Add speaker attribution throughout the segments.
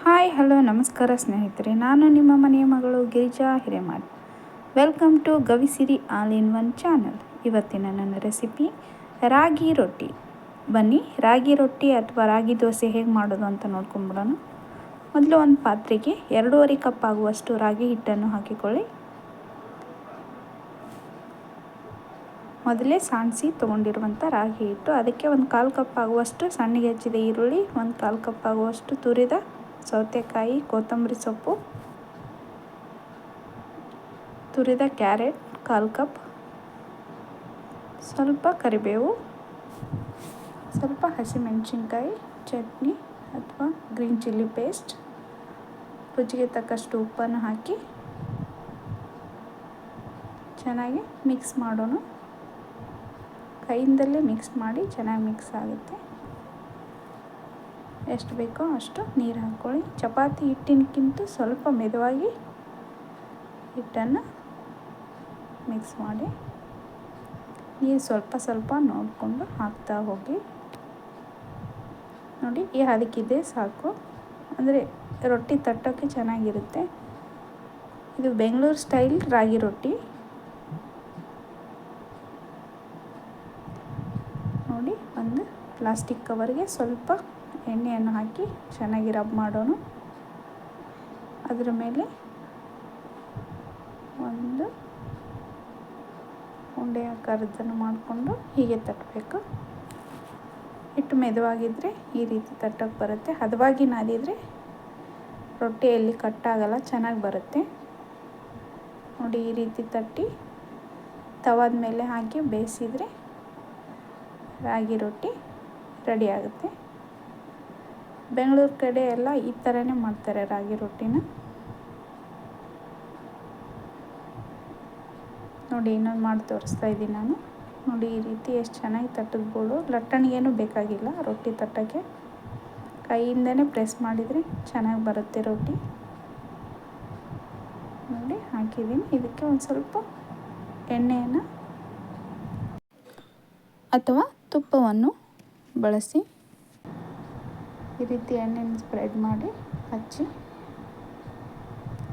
Speaker 1: Hi hello ನಮಸ್ಕಾರ ಸ್ನೇಹಿತರೆ, ನಾನು ನಿಮ್ಮ ಮನೆಯ ಮಗಳು Girija Hiremath. Welcome to Gavisiri all in one channel. ಇವತ್ತಿನ ನನ್ನ ರೆಸಿಪಿ ರಾಗಿ ರೊಟ್ಟಿ. ಬನ್ನಿ ರಾಗಿ ರೊಟ್ಟಿ ಅಥವಾ ರಾಗಿ ದೋಸೆ ಹೇಗೆ ಮಾಡೋದು ಅಂತ ನೋಡ್ಕೊಂಬಿಡೋಣ. ಮೊದಲು ಒಂದು ಪಾತ್ರೆಗೆ 2.5 ಕಪ್ ಆಗುವಷ್ಟು ರಾಗಿ ಹಿಟ್ಟನ್ನು ಹಾಕಿಕೊಳ್ಳಿ. ಮೊದಲೇ ಸಾಣಿಸಿ ತೊಗೊಂಡಿರುವಂಥ ರಾಗಿ ಹಿಟ್ಟು, ಅದಕ್ಕೆ ಒಂದು 1/4 ಕಪ್ ಆಗುವಷ್ಟು ಸಣ್ಣಗೆ ಹೆಚ್ಚಿದ ಈರುಳ್ಳಿ, ಒಂದು 1/4 ಕಪ್ ಆಗುವಷ್ಟು ತುರಿದ ಸೌತೆಕಾಯಿ, ಕೊತ್ತಂಬರಿ ಸೊಪ್ಪು, ತುರಿದ ಕ್ಯಾರೆಟ್ 1/4 ಕಪ್, ಸ್ವಲ್ಪ ಕರಿಬೇವು, ಸ್ವಲ್ಪ ಹಸಿಮೆಣಸಿನ್ಕಾಯಿ, ಚಟ್ನಿ ಅಥವಾ ಗ್ರೀನ್ ಚಿಲ್ಲಿ ಪೇಸ್ಟ್, ರುಚಿಗೆ ತಕ್ಕಷ್ಟು ಉಪ್ಪನ್ನು ಹಾಕಿ ಚೆನ್ನಾಗಿ ಮಿಕ್ಸ್ ಮಾಡೋಣ. ಕೈಯಿಂದಲೇ ಮಿಕ್ಸ್ ಮಾಡಿ ಚೆನ್ನಾಗಿ ಮಿಕ್ಸ್ ಆಗುತ್ತೆ. ಎಷ್ಟು ಬೇಕೋ ಅಷ್ಟು ನೀರು ಹಾಕ್ಕೊಳ್ಳಿ. ಚಪಾತಿ ಹಿಟ್ಟಿನಕ್ಕಿಂತ ಸ್ವಲ್ಪ ಮೆದುವಾಗಿ ಹಿಟ್ಟನ್ನು ಮಿಕ್ಸ್ ಮಾಡಿ ನೀರು ಸ್ವಲ್ಪ ಸ್ವಲ್ಪ ನೋಡಿಕೊಂಡು ಹಾಕ್ತಾ ಹೋಗಿ. ನೋಡಿ, ಈ ಹದಕ್ಕಿದೆ ಸಾಕು, ಅಂದರೆ ರೊಟ್ಟಿ ತಟ್ಟೋಕ್ಕೆ ಚೆನ್ನಾಗಿರುತ್ತೆ. ಇದು ಬೆಂಗಳೂರು ಸ್ಟೈಲ್ ರಾಗಿ ರೊಟ್ಟಿ. ನೋಡಿ, ಒಂದು ಪ್ಲಾಸ್ಟಿಕ್ ಕವರ್ಗೆ ಸ್ವಲ್ಪ ಎಣ್ಣೆಯನ್ನು ಹಾಕಿ ಚೆನ್ನಾಗಿ ರಬ್ ಮಾಡೋಣ. ಅದರ ಮೇಲೆ ಒಂದು ಉಂಡೆ ಆಕಾರದನ್ನು ಮಾಡಿಕೊಂಡು ಹೀಗೆ ತಟ್ಟಬೇಕು. ಹಿಟ್ಟು ಮೆದುವಾಗಿದ್ದರೆ ಈ ರೀತಿ ತಟ್ಟಕ್ಕೆ ಬರುತ್ತೆ. ಹದವಾಗಿ ನಾದಿದರೆ ರೊಟ್ಟಿಯಲ್ಲಿ ಕಟ್ಟಾಗಲ್ಲ, ಚೆನ್ನಾಗಿ ಬರುತ್ತೆ. ನೋಡಿ, ಈ ರೀತಿ ತಟ್ಟಿ ತವಾದ ಮೇಲೆ ಹಾಕಿ ಬೇಯಿಸಿದರೆ ರಾಗಿ ರೊಟ್ಟಿ ರೆಡಿ ಆಗುತ್ತೆ. ಬೆಂಗಳೂರು ಕಡೆ ಎಲ್ಲ ಈ ಥರನೇ ಮಾಡ್ತಾರೆ ರಾಗಿ ರೊಟ್ಟಿನ. ನೋಡಿ, ಇನ್ನೊಂದು ಮಾಡಿ ತೋರಿಸ್ತಾ ಇದ್ದೀನಿ ನಾನು. ನೋಡಿ, ಈ ರೀತಿ ಎಷ್ಟು ಚೆನ್ನಾಗಿ ತಟ್ಟಿಸ್ಬೋದು. ಲಟ್ಟಣಿಗೇನು ಬೇಕಾಗಿಲ್ಲ ರೊಟ್ಟಿ ತಟ್ಟೋಕ್ಕೆ, ಕೈಯಿಂದನೇ ಪ್ರೆಸ್ ಮಾಡಿದರೆ ಚೆನ್ನಾಗಿ ಬರುತ್ತೆ ರೊಟ್ಟಿ. ನೋಡಿ, ಹಾಕಿದ್ದೀನಿ. ಇದಕ್ಕೆ ಒಂದು ಸ್ವಲ್ಪ ಎಣ್ಣೆಯನ್ನು ಅಥವಾ ತುಪ್ಪವನ್ನು ಬಳಸಿ ಈ ರೀತಿ ಎಣ್ಣೆಯನ್ನು ಸ್ಪ್ರೆಡ್ ಮಾಡಿ ಹಚ್ಚಿ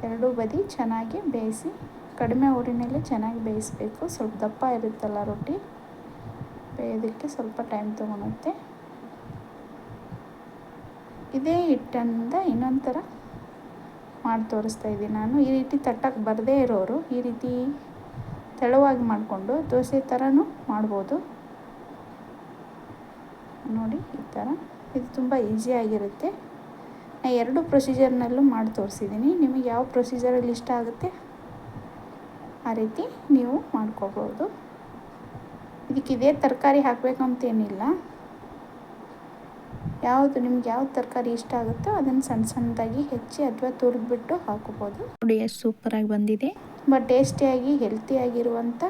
Speaker 1: ಎರಡೂ ಬದಿ ಚೆನ್ನಾಗಿ ಬೇಯಿಸಿ. ಕಡಿಮೆ ಊರಿನಲ್ಲಿ ಚೆನ್ನಾಗಿ ಬೇಯಿಸಬೇಕು. ಸ್ವಲ್ಪ ದಪ್ಪ ಇರುತ್ತಲ್ಲ ರೊಟ್ಟಿ, ಬೇಯೋದಕ್ಕೆ ಸ್ವಲ್ಪ ಟೈಮ್ ತೊಗೊಳುತ್ತೆ. ಇದೇ ಹಿಟ್ಟಿಂದ ಇನ್ನೊಂದು ಥರ ಮಾಡಿ ತೋರಿಸ್ತಾ ಇದ್ದೀನಿ ನಾನು. ಈ ರೀತಿ ತಟ್ಟಕ್ಕೆ ಬರದೇ ಇರೋರು ಈ ರೀತಿ ತೆಳುವಾಗಿ ಮಾಡಿಕೊಂಡು ದೋಸೆ ಥರನೂ ಮಾಡ್ಬೋದು. ನೋಡಿ, ಈ ಥರ ಇದು ತುಂಬ ಈಸಿಯಾಗಿರುತ್ತೆ. ನಾನು 2 ಪ್ರೊಸೀಜರ್ನಲ್ಲೂ ಮಾಡಿ ತೋರಿಸಿದ್ದೀನಿ. ನಿಮಗೆ ಯಾವ ಪ್ರೊಸೀಜರಲ್ಲಿ ಇಷ್ಟ ಆಗುತ್ತೆ ಆ ರೀತಿ ನೀವು ಮಾಡ್ಕೋಬೋದು. ಇದಕ್ಕೆ ಇದೇ ತರಕಾರಿ ಹಾಕಬೇಕಂತೇನಿಲ್ಲ. ನಿಮ್ಗೆ ಯಾವ ತರಕಾರಿ ಇಷ್ಟ ಆಗುತ್ತೋ ಅದನ್ನು ಸಣ್ಣ ಸಣ್ಣದಾಗಿ ಹೆಚ್ಚಿ ಅಥವಾ ತುರಿದ್ಬಿಟ್ಟು ಹಾಕೋಬೋದು. ನೋಡಿ, ಎಷ್ಟು ಸೂಪರಾಗಿ ಬಂದಿದೆ. ತುಂಬ ಟೇಸ್ಟಿಯಾಗಿ ಹೆಲ್ತಿಯಾಗಿರುವಂಥ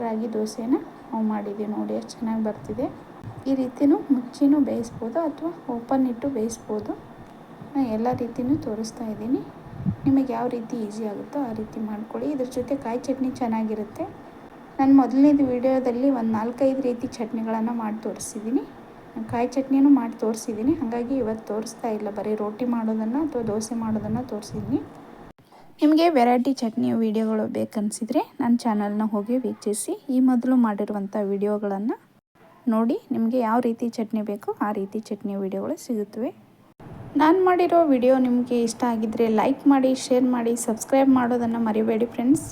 Speaker 1: ರಾಗಿ ದೋಸೆನ ನಾವು ಮಾಡಿದ್ದೀವಿ. ನೋಡಿ, ಎಷ್ಟು ಚೆನ್ನಾಗಿ ಬರ್ತಿದೆ. ಈ ರೀತಿಯೂ ಮುಚ್ಚಿನೂ ಬೇಯಿಸ್ಬೋದು ಅಥವಾ ಓಪನ್ ಇಟ್ಟು ಬೇಯಿಸ್ಬೋದು. ನಾನು ಎಲ್ಲ ರೀತಿಯೂ ತೋರಿಸ್ತಾ ಇದ್ದೀನಿ. ನಿಮಗೆ ಯಾವ ರೀತಿ ಈಸಿ ಆಗುತ್ತೋ ಆ ರೀತಿ ಮಾಡ್ಕೊಳ್ಳಿ. ಇದ್ರ ಜೊತೆ ಕಾಯಿ ಚಟ್ನಿ ಚೆನ್ನಾಗಿರುತ್ತೆ. ನಾನು ಮೊದಲನೇದು ವಿಡಿಯೋದಲ್ಲಿ ಒಂದು 4-5 ರೀತಿ ಚಟ್ನಿಗಳನ್ನು ಮಾಡಿ ತೋರಿಸಿದ್ದೀನಿ. ಕಾಯಿ ಚಟ್ನಿನೂ ಮಾಡಿ ತೋರಿಸಿದ್ದೀನಿ. ಹಾಗಾಗಿ ಇವತ್ತು ತೋರಿಸ್ತಾ ಇಲ್ಲ, ಬರೀ ರೋಟಿ ಮಾಡೋದನ್ನು ಅಥವಾ ದೋಸೆ ಮಾಡೋದನ್ನು ತೋರಿಸಿದ್ದೀನಿ. ನಿಮಗೆ ವೆರೈಟಿ ಚಟ್ನಿಯ ವಿಡಿಯೋಗಳು ಬೇಕನ್ನಿಸಿದರೆ ನನ್ನ ಚಾನಲ್ನ ಹೋಗಿ ವೀಕ್ಷಿಸಿ. ಈ ಮೊದಲು ಮಾಡಿರುವಂಥ ವಿಡಿಯೋಗಳನ್ನು ನೋಡಿ. ನಿಮಗೆ ಯಾವ ರೀತಿ ಚಟ್ನಿ ಬೇಕೋ ಆ ರೀತಿ ಚಟ್ನಿ ವಿಡಿಯೋಗಳು ಸಿಗುತ್ತವೆ. ನಾನು ಮಾಡಿರೋ ವಿಡಿಯೋ ನಿಮಗೆ ಇಷ್ಟ ಆಗಿದ್ದರೆ ಲೈಕ್ ಮಾಡಿ, ಶೇರ್ ಮಾಡಿ, ಸಬ್ಸ್ಕ್ರೈಬ್ ಮಾಡೋದನ್ನು ಮರಿಬೇಡಿ ಫ್ರೆಂಡ್ಸ್.